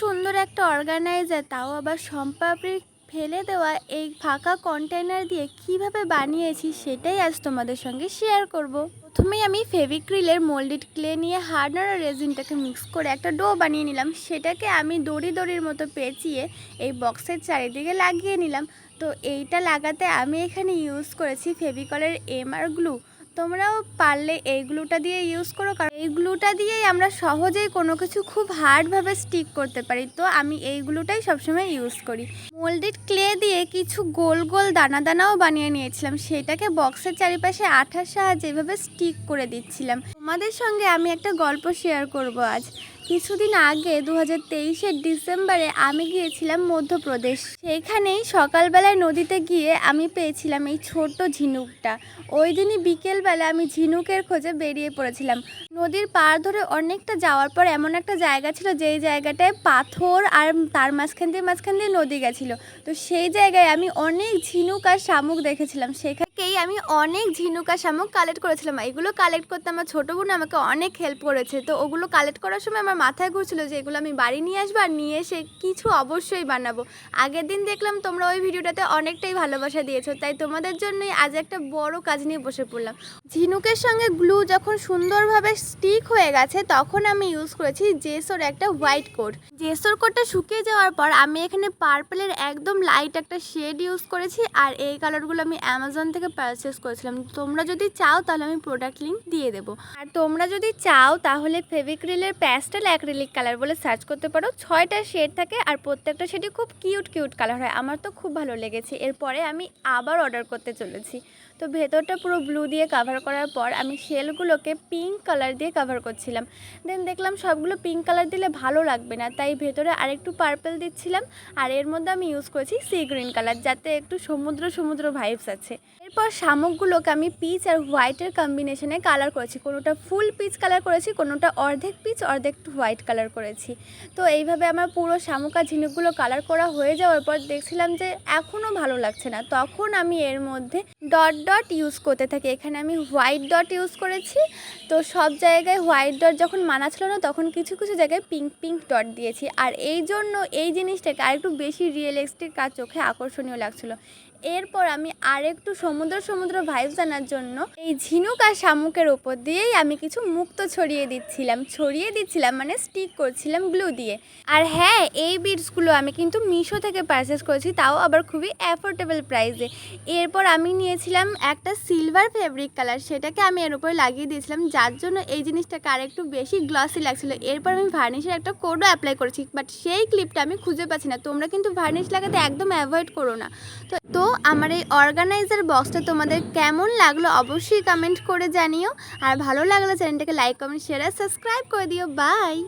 সুন্দর একটা অর্গানাইজার, তাও আবার সম্পাপড়ি ফেলে দেওয়া এই ফাঁকা কন্টেনার দিয়ে কিভাবে বানিয়েছি সেটাই আজ তোমাদের সঙ্গে শেয়ার করব। প্রথমেই আমি ফেভিক্রিলের মোল্ডেড ক্লে নিয়ে হার্ডনার আর রেজিনটাকে মিক্স করে একটা ডো বানিয়ে নিলাম। সেটাকে আমি দড়ির মতো পেঁচিয়ে এই বক্সের চারিদিকে লাগিয়ে নিলাম। তো এইটা লাগাতে আমি এখানে ইউজ করেছি ফেভিকলের এমআর গ্লু। তোমরাও পারলে এই গ্লুটা দিয়ে ইউজ করো, কারণ এই গ্লুটা দিয়েই আমরা সহজেই কোনো কিছু খুব হার্ডভাবে স্টিক করতে পারি। তো আমি এই গ্লুটাই সবসময় ইউজ করি। মোল্ডেড ক্লে দিয়ে কিছু গোল গোল দানাও বানিয়ে নিয়েছিলাম, সেটাকে বক্সের চারিপাশে আঠার সাহায্যে এভাবে স্টিক করে দিচ্ছিলাম। তোমাদের সঙ্গে আমি একটা গল্প শেয়ার করব আজ। কিছুদিন আগে 2023-এর ডিসেম্বরে আমি গিয়েছিলাম মধ্যপ্রদেশ। সেখানেই সকালবেলায় নদীতে গিয়ে আমি পেয়েছিলাম এই ছোট্ট ঝিনুকটা। ওই দিনই বিকেলবেলা আমি ঝিনুকের খোঁজে বেরিয়ে পড়েছিলাম। নদীর পাড় ধরে অনেকটা যাওয়ার পর এমন একটা জায়গা ছিল যেই জায়গাটায় পাথর আর তার মাঝখান দিয়ে নদী গেছিলো। তো সেই জায়গায় আমি অনেক ঝিনুক আর শামুক দেখেছিলাম। সেখানেই আমি অনেক ঝিনুক আর শামুক কালেক্ট করেছিলাম। এগুলো কালেক্ট করতে আমার ছোটো বোন আমাকে অনেক হেল্প করেছে। তো ওগুলো কালেক্ট করার সময় আমার মাথায় ঘুরছিল যে এগুলো আমি বাড়ি নিয়ে আসবো আর নিয়ে এসে কিছু অবশ্যই বানাবো। আগের দিন দেখলাম তোমরা ওই ভিডিওটাতে অনেকটাই ভালোবাসা দিয়েছো, তাই তোমাদের জন্যই আজ একটা বড় কাজ নিয়ে বসে পড়লাম। ঝিনুকের সঙ্গে গ্লু যখন সুন্দরভাবে স্টিক হয়ে গেছে তখন আমি ইউজ করেছি জেসোর একটা হোয়াইট কোট। জেসোর কোটটা শুকিয়ে যাওয়ার পর আমি এখানে পার্পলের একদম লাইট একটা শেড ইউজ করেছি, আর এই কালারগুলো আমি অ্যামাজন থেকে পারচেস করেছিলাম। তোমরা যদি চাও তাহলে আমি প্রোডাক্ট লিঙ্ক দিয়ে দেবো। আর তোমরা যদি চাও তাহলে ফেভিক্রিলের প্যাস্টেল অ্যাক্রিলিক কালার বলে সার্চ করতে পারো। 6টা শেড থাকে আর প্রত্যেকটা শেডই খুব কিউট কালার হয়। আমার তো খুব ভালো লেগেছে। এরপরে আমি আবার অর্ডার করতে চলেছি। তো ভেতরটা পুরো ব্লু দিয়ে কাভার করার পর আমি শেলগুলোকে পিঙ্ক কালার দিয়ে কাভার করছিলাম। দেন দেখলাম সবগুলো পিঙ্ক কালার দিলে ভালো লাগবে না, তাই ভেতরে আরেকটু পার্পল দিচ্ছিলাম। আর এর মধ্যে আমি ইউজ করেছি সি গ্রিন কালার, যাতে একটু সমুদ্র ভাইবস আছে। এরপর শামুকগুলোকে আমি পিচ আর হোয়াইটের কম্বিনেশনে কালার করেছি। কোনোটা ফুল পিচ কালার করেছি, কোনোটা অর্ধেক পিচ অর্ধেক হোয়াইট কালার করেছি। তো এইভাবে আমার পুরো শামুক আর ঝিনুকগুলো কালার করা হয়ে যাওয়ার পর দেখছিলাম যে এখনও ভালো লাগছে না, তখন আমি এর মধ্যে ডট ইউজ করতে থাকি। এখানে আমি হোয়াইট ডট ইউজ করেছি। তো সব জায়গায় হোয়াইট ডট যখন মানা ছিল না, তখন কিছু জায়গায় পিঙ্ক ডট দিয়েছি। আর এই জন্য এই জিনিসটাকে আরেকটু বেশি রিয়েলিস্টিক আর চোখে আকর্ষণীয় লাগছিলো। এরপর আমি আরেকটু সমুদ্র ভাইবস আনার জন্য এই ঝিনুক আর শামুকের ওপর দিয়েই আমি কিছু মুক্তো ছড়িয়ে দিচ্ছিলাম মানে স্টিক করছিলাম গ্লু দিয়ে। আর হ্যাঁ, এই বিডসগুলো আমি কিন্তু মিশো থেকে পারচেস করেছি, তাও আবার খুবই অ্যাফোর্ডেবল প্রাইসে। এরপর আমি নিয়েছিলাম একটা সিলভার ফেব্রিক কালার, সেটাকে আমি এর উপরে লাগিয়ে দিয়েছিলাম, যার জন্য এই জিনিসটাকে আরেকটু বেশি গ্লসি লাগছিলো। এরপর আমি ভার্নিশের একটা কোডও অ্যাপ্লাই করেছি, বাট সেই ক্লিপটা আমি খুঁজে পাচ্ছি না। তোমরা কিন্তু ভার্নিশ লাগাতে একদম অ্যাভয়েড করো না। তো আমার এই অর্গানাইজার বক্সটা তোমাদের কেমন লাগলো অবশ্যই কমেন্ট করে জানিও। আর ভালো লাগলে চ্যানেলটাকে লাইক কমেন্ট শেয়ার আর সাবস্ক্রাইব করে দিও। বাই।